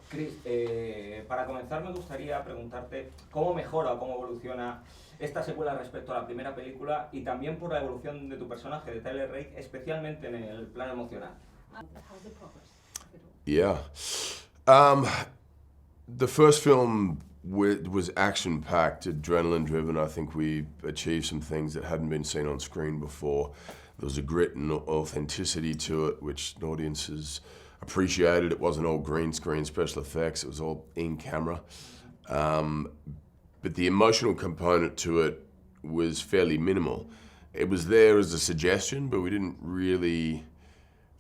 Chris, para comenzar me gustaría preguntarte cómo mejora o cómo evoluciona esta secuela respecto a la primera película y también por la evolución de tu personaje, de Tyler Rake, especialmente en el plano emocional. Yeah. The first film was action-packed, adrenaline-driven. I think we achieved some things that hadn't been seen on screen before. There was a grit and authenticity to it, which audiences appreciated. It wasn't all green screen special effects, it was all in camera. But the emotional component to it was fairly minimal. It was there as a suggestion, but we didn't really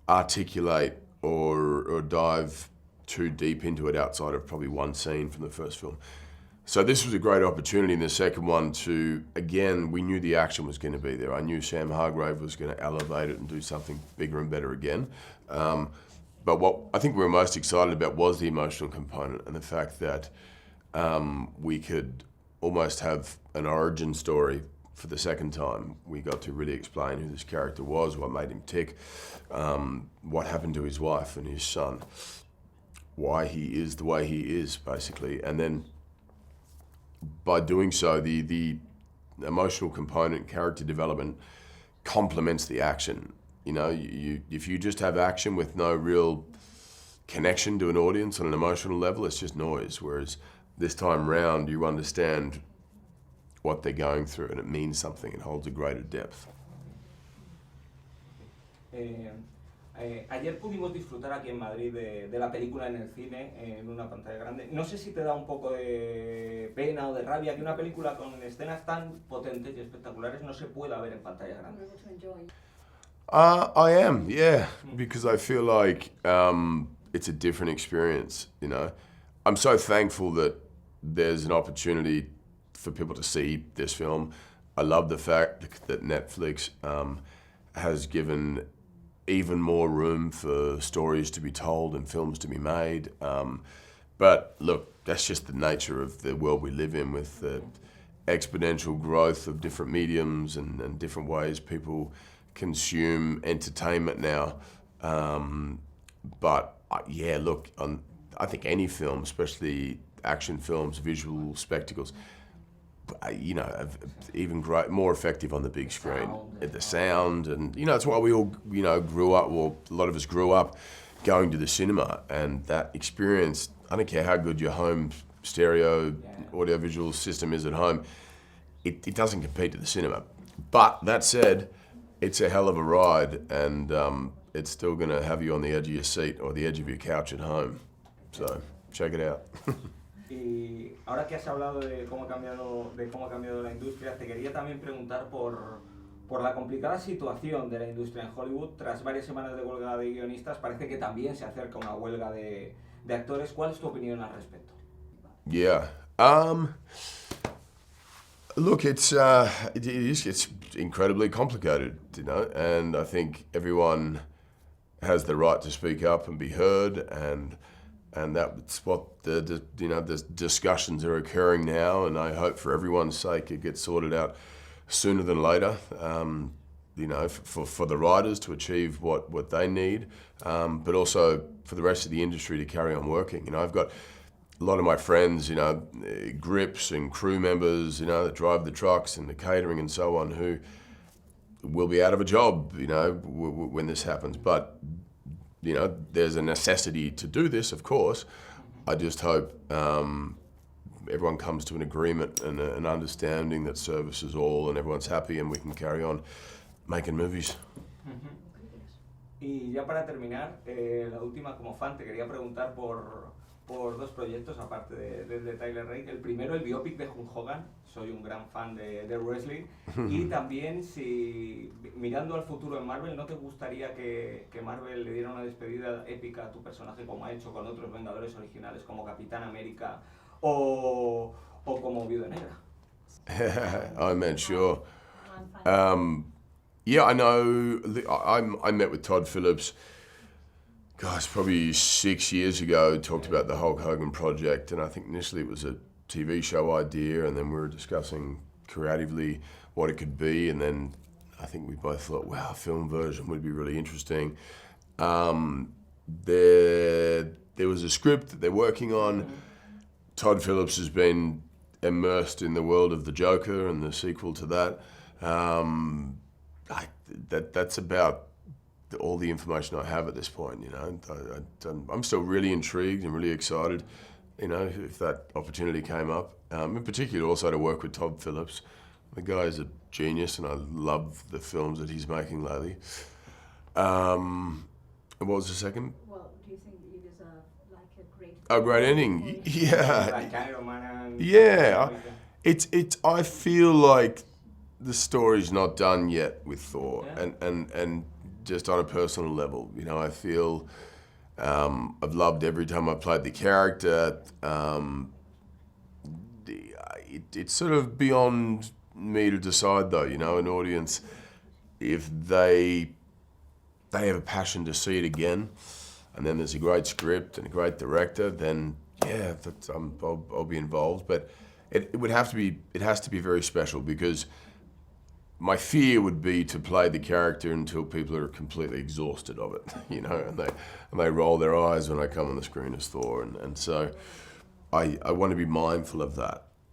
articulate or dive too deep into it outside of probably one scene from the first film. So this was a great opportunity in the second one to, again, we knew the action was going to be there. I knew Sam Hargrave was going to elevate it and do something bigger and better again. But what I think we were most excited about was the emotional component and the fact that we could almost have an origin story for the second time. We got to really explain who this character was, what made him tick, what happened to his wife and his son, why he is the way he is, basically. And then by doing so, the emotional component, character development, complements the action. You know, if you just have action with no real connection to an audience on an emotional level, it's just noise. Whereas this time round, you understand what they're going through and it means something, it holds a greater depth. Ayer pudimos disfrutar aquí en Madrid de la película en el cine, en una pantalla grande. No sé si te da un poco de pena o de rabia que una película con escenas tan potentes y espectaculares no se pueda ver en pantalla grande. I am, yeah, because I feel like it's a different experience, you know. I'm so thankful that there's an opportunity for people to see this film. I love the fact that Netflix has given even more room for stories to be told and films to be made. But look, that's just the nature of the world we live in with the exponential growth of different mediums and different ways people consume entertainment now. But yeah, look, I think any film, especially action films, visual spectacles, you know, even more effective on the big screen. The sound, and you know, it's why we all, you know, grew up, or a lot of us grew up going to the cinema, and that experience, I don't care how good your home stereo audiovisual system is at home, it doesn't compete to the cinema. But that said, it's a hell of a ride, and it's still gonna have you on the edge of your seat or the edge of your couch at home. So, check it out. Y ahora que has hablado de cómo ha cambiado la industria, te quería también preguntar por la complicada situación de la industria en Hollywood. Tras varias semanas de huelga de guionistas, parece que también se acerca una huelga de actores. ¿Cuál es tu opinión al respecto? Yeah. Look, it's incredibly complicated, you know, and I think everyone has the right to speak up and be heard, and that's what the discussions are occurring now, and I hope for everyone's sake it gets sorted out sooner than later. You know, for the writers to achieve what they need, but also for the rest of the industry to carry on working. You know, I've got a lot of my friends, you know, grips and crew members, you know, that drive the trucks and the catering and so on, who will be out of a job, you know, when this happens. But you know, there's a necessity to do this, of course. I just hope everyone comes to an agreement and an understanding that services all and everyone's happy and we can carry on making movies. Y ya para terminar, la última, como fan, te quería preguntar por dos proyectos, aparte de Tyler Rake. El primero, el biopic de Hulk Hogan. Soy un gran fan de wrestling. Y también, si mirando al futuro en Marvel, ¿no te gustaría que Marvel le diera una despedida épica a tu personaje, como ha hecho con otros Vengadores originales, como Capitán América o como Viuda Negra? I meant sure. Yeah, I know. I met with Todd Phillips, gosh, probably 6 years ago, talked about the Hulk Hogan project, and I think initially it was a TV show idea, and then we were discussing creatively what it could be, and then I think we both thought, wow, a film version would be really interesting. There there was a script that they're working on. Todd Phillips has been immersed in the world of the Joker and the sequel to that. That's about all the information I have at this point. You know, I'm still really intrigued and really excited. You know, if that opportunity came up, in particular, also to work with Todd Phillips. The guy is a genius, and I love the films that he's making lately. And what was the second? Well, do you think it is a great? A great ending, yeah. Like Iron Man and Yeah, I feel like the story's not done yet with Thor, Yeah. and just on a personal level, you know, I feel I've loved every time I played the character. It's sort of beyond me to decide, though. You know, an audience, if they have a passion to see it again, and then there's a great script and a great director, then yeah, I'll be involved. But it has to be very special, because my fear would be to play the character until people are completely exhausted of it, you know, and they roll their eyes when I come on the screen as Thor, and so I want to be mindful of that.